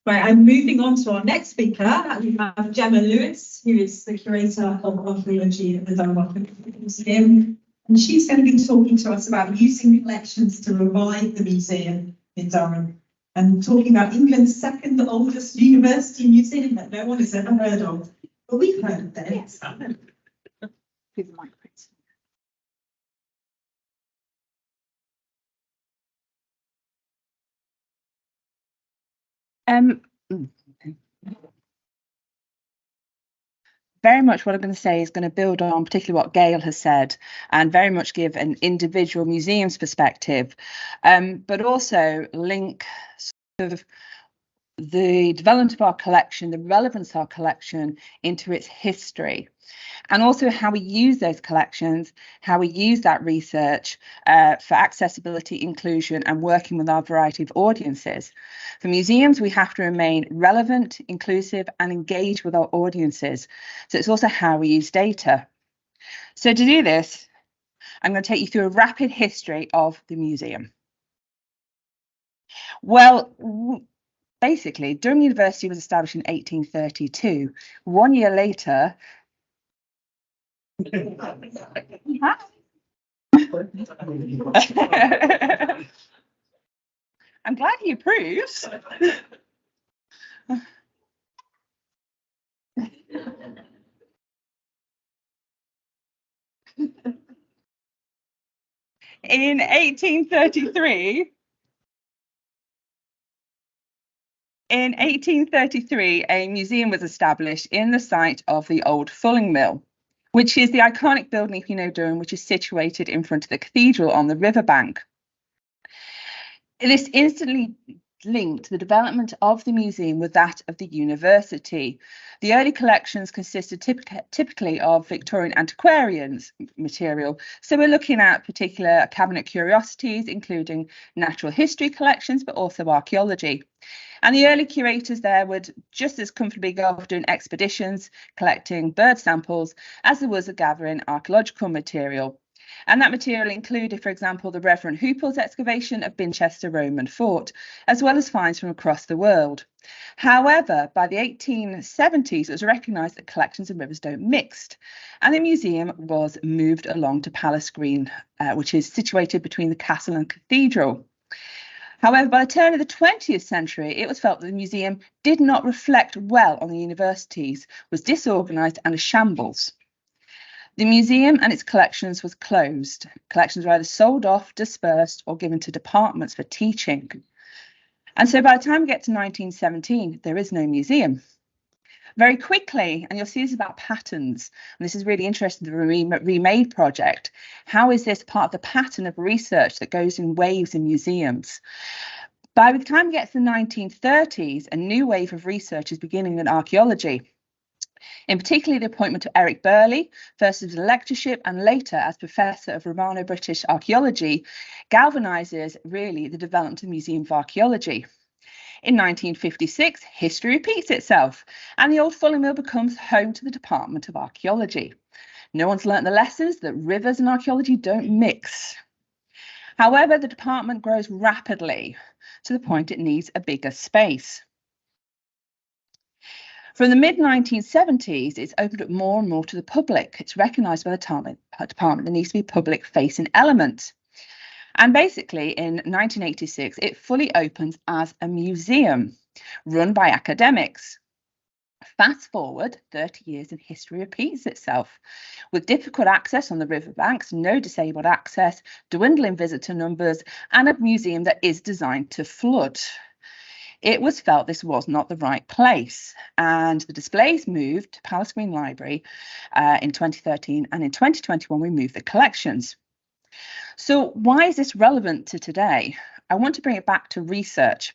Right, I'm moving on to our next speaker. We have Gemma Lewis, who is the curator of archaeology at the Durham Archaeological Museum. And she's going to be talking to us about using collections to revive the museum in Durham and talking about England's second oldest university museum that no one has ever heard of. But we've heard of them. Yes. Very much what I'm going to say is going to build on particularly what Gail has said and very much give an individual museum's perspective, but also link sort of the development of our collection, the relevance of our collection into its history, and also how we use those collections, how we use that research for accessibility, inclusion, and working with our variety of audiences. For museums, we have to remain relevant, inclusive, and engage with our audiences. So it's also how we use data. So to do this, I'm going to take you through a rapid history of the museum. Well, basically, Durham University was established in 1832. 1 year later, I'm glad he approves. In 1833, a museum was established in the site of the old fulling mill, which is the iconic building, if you know Durham, which is situated in front of the cathedral on the riverbank. This instantly linked the development of the museum with that of the university. The early collections consisted typically of Victorian antiquarians material. So we're looking at particular cabinet curiosities, including natural history collections, but also archaeology. And the early curators there would just as comfortably go off doing expeditions, collecting bird samples, as there was of gathering archaeological material. And that material included, for example, the Reverend Hoople's excavation of Binchester Roman Fort, as well as finds from across the world. However, by the 1870s, it was recognised that collections and rivers don't mix, and the museum was moved along to Palace Green, which is situated between the castle and cathedral. However, by the turn of the 20th century, it was felt that the museum did not reflect well on the universities, was disorganised and a shambles. The museum and its collections was closed. Collections were either sold off, dispersed, or given to departments for teaching. And so by the time we get to 1917, there is no museum. Very quickly, and you'll see this about patterns, and this is really interesting, the Remade project. How is this part of the pattern of research that goes in waves in museums? By the time we get to the 1930s, a new wave of research is beginning in archaeology. In particular, the appointment of Eric Burley, first as a lectureship and later as Professor of Romano-British Archaeology, galvanises really the development of the Museum of Archaeology. In 1956, history repeats itself, and the old fulling mill becomes home to the Department of Archaeology. No one's learnt the lessons that rivers and archaeology don't mix. However, the department grows rapidly to the point it needs a bigger space. From the mid-1970s, it's opened up more and more to the public. It's recognised by the department there needs to be a public-facing element. And basically, in 1986, it fully opens as a museum run by academics. Fast forward 30 years and history repeats itself. With difficult access on the riverbanks, no disabled access, dwindling visitor numbers, and a museum that is designed to flood. It was felt this was not the right place, and the displays moved to Palace Green Library in 2013, and in 2021 we moved the collections. So why is this relevant to today? I want to bring it back to research.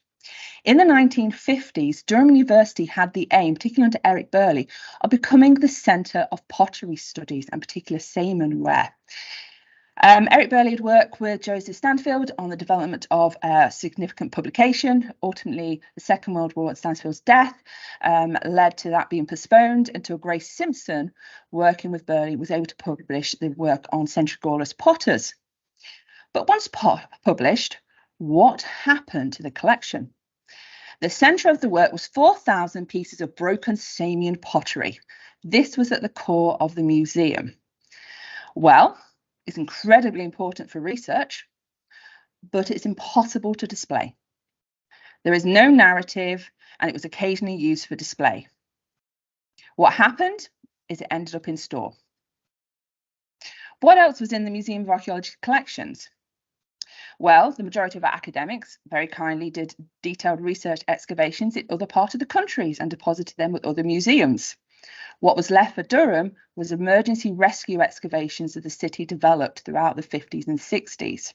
In the 1950s, Durham University had the aim, particularly under Eric Burley, of becoming the centre of pottery studies and particular Seymourware. Eric Burley had worked with Joseph Stanfield on the development of a significant publication. Ultimately, the Second World War and Stanfield's death led to that being postponed until Grace Simpson, working with Burley, was able to publish the work on Central Gaulish potters. But once published, what happened to the collection? The centre of the work was 4,000 pieces of broken Samian pottery. This was at the core of the museum. Well, it's incredibly important for research, but it's impossible to display. There is no narrative, and it was occasionally used for display. What happened is it ended up in store. What else was in the Museum of Archaeology collections? Well, the majority of our academics very kindly did detailed research excavations in other parts of the countries and deposited them with other museums. What was left for Durham was emergency rescue excavations that the city developed throughout the 50s and 60s.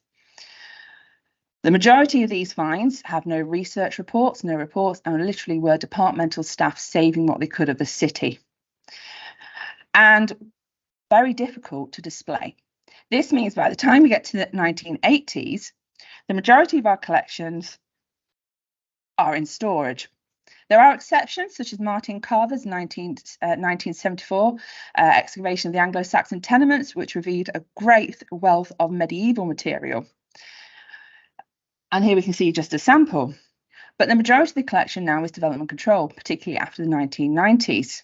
The majority of these finds have no research reports, and literally were departmental staff saving what they could of the city. And very difficult to display. This means by the time we get to the 1980s, the majority of our collections are in storage. There are exceptions, such as Martin Carver's 1974 excavation of the Anglo-Saxon tenements, which revealed a great wealth of medieval material. And here we can see just a sample. But the majority of the collection now is development control, particularly after the 1990s.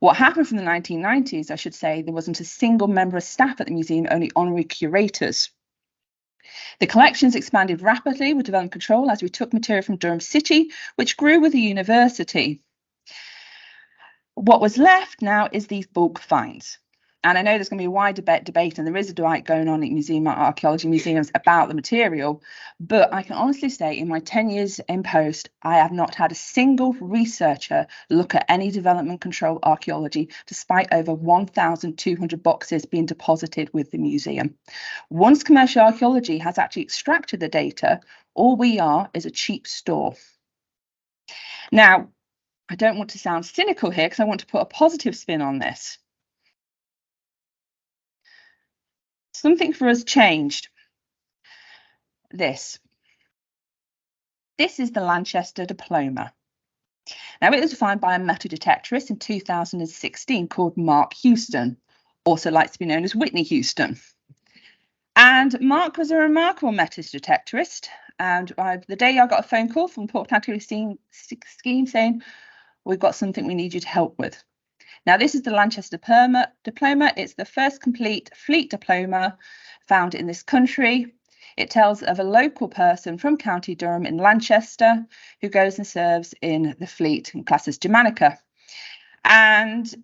What happened from the 1990s, I should say, there wasn't a single member of staff at the museum, only honorary curators. The collections expanded rapidly with development control as we took material from Durham City, which grew with the university. What was left now is these bulk finds. And I know there's going to be a wide debate, and there is a debate going on in Museum of Archaeology museums about the material. But I can honestly say, in my 10 years in post, I have not had a single researcher look at any development control archaeology, despite over 1,200 boxes being deposited with the museum. Once commercial archaeology has actually extracted the data, all we are is a cheap store. Now, I don't want to sound cynical here because I want to put a positive spin on this. Something for us changed. This is the Lanchester diploma. Now, it was found by a metal detectorist in 2016 called Mark Houston, also likes to be known as Whitney Houston. And Mark was a remarkable metal detectorist. And the day I got a phone call from the Port County Scheme saying, we've got something we need you to help with. Now, this is the Lanchester diploma. It's the first complete fleet diploma found in this country. It tells of a local person from County Durham in Lanchester who goes and serves in the fleet and classes Germanica. And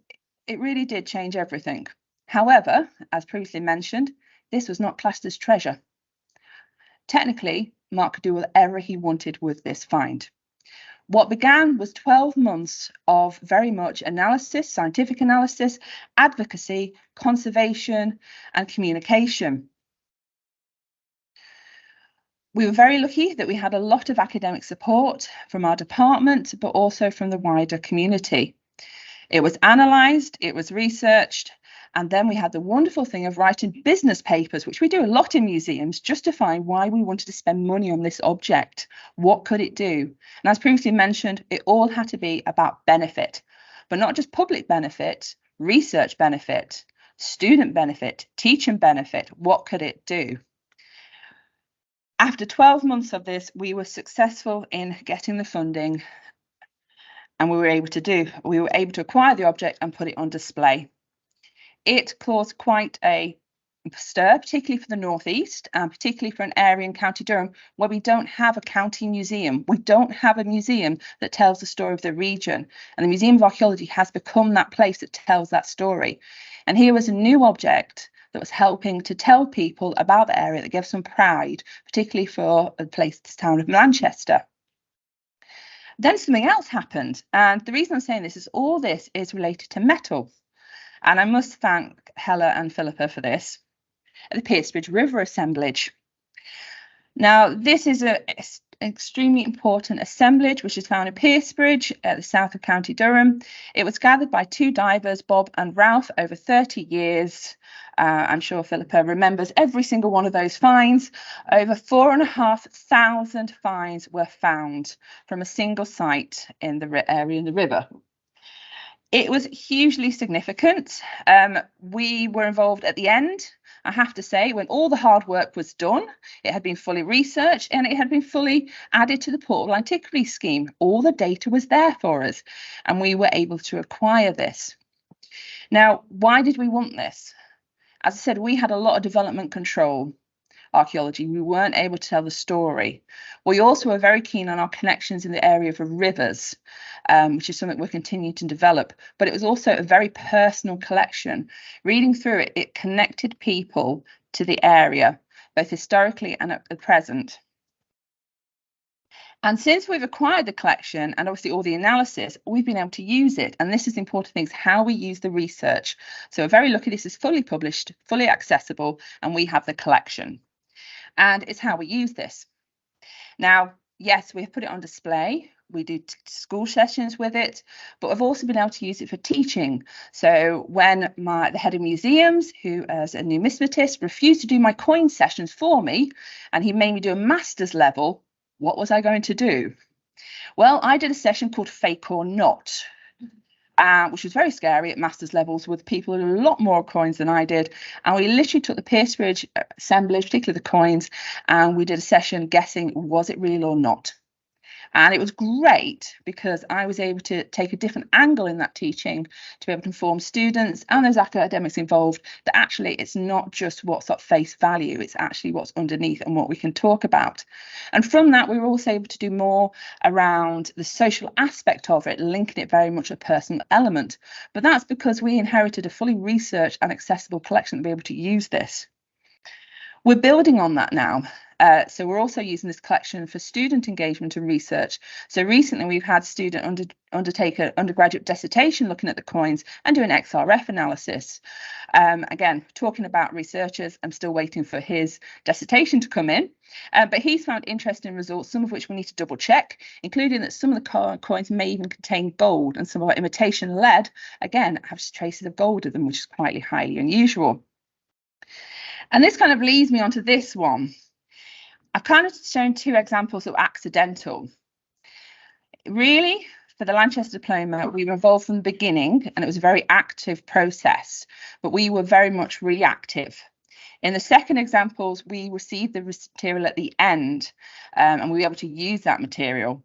it really did change everything. However, as previously mentioned, this was not classed as treasure. Technically, Mark could do whatever he wanted with this find. What began was 12 months of very much analysis, scientific analysis, advocacy, conservation, and communication. We were very lucky that we had a lot of academic support from our department, but also from the wider community. It was analysed, it was researched, and then we had the wonderful thing of writing business papers, which we do a lot in museums, justifying why we wanted to spend money on this object. What could it do? And as previously mentioned, it all had to be about benefit, but not just public benefit, research benefit, student benefit, teaching benefit. What could it do? After 12 months of this, we were successful in getting the funding, and we were able to acquire the object and put it on display. It caused quite a stir, particularly for the Northeast, and particularly for an area in County Durham where we don't have a county museum. We don't have a museum that tells the story of the region. And the Museum of Archaeology has become that place that tells that story. And here was a new object that was helping to tell people about the area, that gave some pride, particularly for a place, this town of Manchester. Then something else happened. And the reason I'm saying this is all this is related to metal. And I must thank Hella and Philippa for this, at the Piercebridge River assemblage. Now, this is an extremely important assemblage, which is found in Piercebridge at the south of County Durham. It was gathered by two divers, Bob and Ralph, over 30 years. I'm sure Philippa remembers every single one of those finds. Over 4,500 finds were found from a single site in the area in the river. It was hugely significant. We were involved at the end, I have to say, when all the hard work was done, it had been fully researched and it had been fully added to the Portable Antiquity Scheme. All the data was there for us, and we were able to acquire this. Now, why did we want this? As I said, we had a lot of development control archaeology. We weren't able to tell the story. We also were very keen on our connections in the area of rivers, which is something we're continuing to develop. But it was also a very personal collection. Reading through it, it connected people to the area, both historically and at the present. And since we've acquired the collection and obviously all the analysis, we've been able to use it. And this is the important thing, is how we use the research. So we're very lucky this is fully published, fully accessible, and we have the collection. And it's how we use this. Now, yes, we've put it on display. We do school sessions with it, but we've also been able to use it for teaching. So when the head of museums, who is a numismatist, refused to do my coin sessions for me, and he made me do a master's level, what was I going to do? Well, I did a session called Fake or Not, which was very scary at master's levels with people with a lot more coins than I did. And we literally took the Pierceridge assemblage, particularly the coins, and we did a session guessing, was it real or not? And it was great because I was able to take a different angle in that teaching to be able to inform students and those academics involved that actually it's not just what's at face value, it's actually what's underneath and what we can talk about. And from that, we were also able to do more around the social aspect of it, linking it very much a personal element. But that's because we inherited a fully researched and accessible collection to be able to use this. We're building on that now. So we're also using this collection for student engagement and research. So recently we've had student undertake an undergraduate dissertation looking at the coins and do an XRF analysis. Again, talking about researchers, I'm still waiting for his dissertation to come in, but he's found interesting results, some of which we need to double check, including that some of the coins may even contain gold, and some of our imitation lead, again, have traces of gold in them, which is quite highly unusual. And this kind of leads me onto this one. I've kind of shown two examples of accidental. Really, for the Lanchester diploma, we were involved from the beginning, and it was a very active process, but we were very much reactive. In the second examples, we received the material at the end, and we were able to use that material.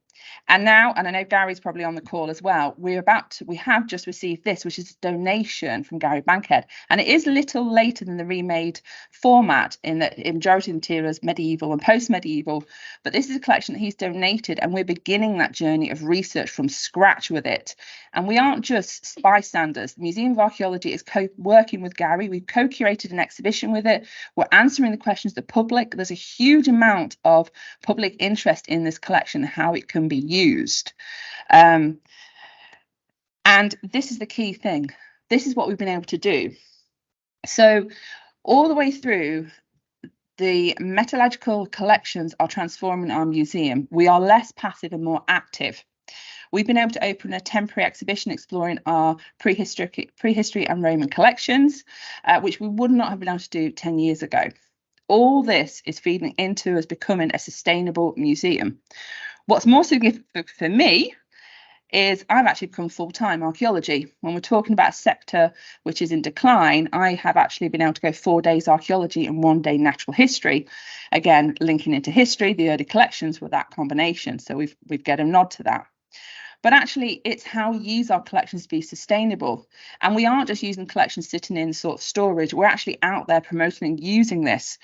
And now, and I know Gary's probably on the call as well, we have just received this, which is a donation from Gary Bankhead. And it is a little later than the remade format in that the majority of the material is medieval and post-medieval. But this is a collection that he's donated, and we're beginning that journey of research from scratch with it. And we aren't just bystanders. The Museum of Archaeology is working with Gary. We've co-curated an exhibition with it. We're answering the questions of the public. There's a huge amount of public interest in this collection, how it can be used. And this is the key thing. This is what we've been able to do. So all the way through, the metallurgical collections are transforming our museum. We are less passive and more active. We've been able to open a temporary exhibition exploring our prehistory and Roman collections, which we would not have been able to do 10 years ago. All this is feeding into us becoming a sustainable museum. What's more significant for me is I've actually become full-time archaeology. When we're talking about a sector which is in decline, I have actually been able to go 4 days archaeology and 1 day natural history. Again, linking into history, the early collections were that combination. So we've got a nod to that. But actually, it's how we use our collections to be sustainable. And we aren't just using collections sitting in sort of storage. We're actually out there promoting and using this.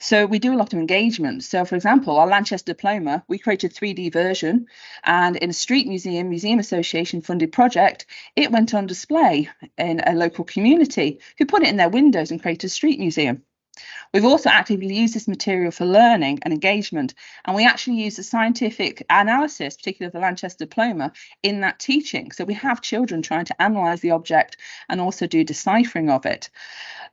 So we do a lot of engagement. So, for example, our Lanchester diploma, we created a 3D version. And in a street museum association funded project, it went on display in a local community who put it in their windows and created a street museum. We've also actively used this material for learning and engagement, and we actually use the scientific analysis, particularly of the Lanchester diploma, in that teaching. So we have children trying to analyse the object and also do deciphering of it.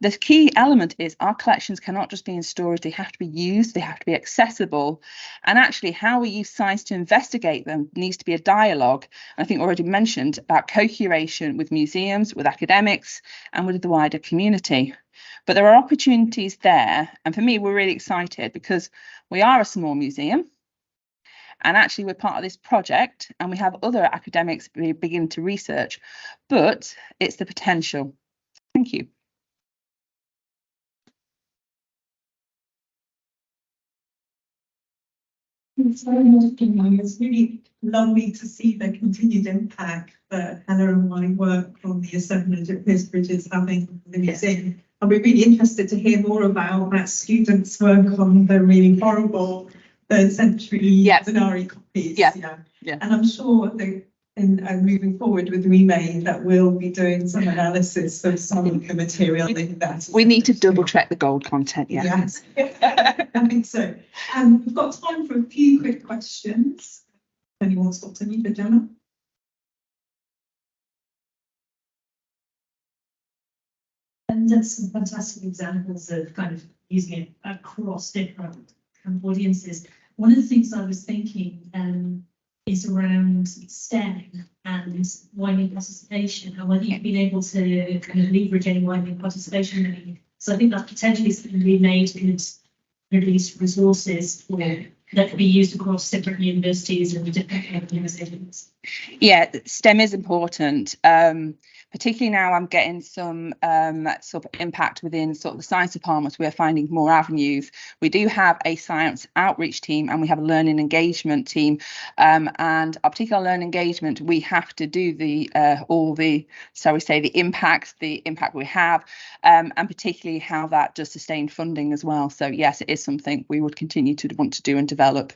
The key element is our collections cannot just be in storage, they have to be used, they have to be accessible. And actually how we use science to investigate them needs to be a dialogue. I think already mentioned about co-curation with museums, with academics, and with the wider community. But there are opportunities there. And for me, we're really excited because we are a small museum. And actually, we're part of this project and we have other academics begin to research. But it's the potential. Thank you. Thanks very much, Jimmy. It's really lovely to see the continued impact that Hannah and my work on the assemblage at Piersbridge is having on the museum. I'll be really interested to hear more about that student's work on the really horrible 3rd century Denari copies. Yeah. And I'm sure that moving forward with Remade that we'll be doing some analysis of some of the material in that. We need to double check the gold content, Yes, I think so. We've got time for a few quick questions. Anyone's got any for Gemma? And that's some fantastic examples of kind of using it across different audiences. One of the things I was thinking is around STEM and widening participation, and whether you've been able to kind of leverage any widening participation. So I think that potentially something Remade could release resources that could be used across different universities and different organisations. Yeah, STEM is important. Particularly now I'm getting some sort of impact within sort of the science departments. We're finding more avenues. We do have a science outreach team and we have a learning engagement team. And our particular learning engagement, we have to do the impact we have, and particularly how that does sustain funding as well. So yes, it is something we would continue to want to do and develop.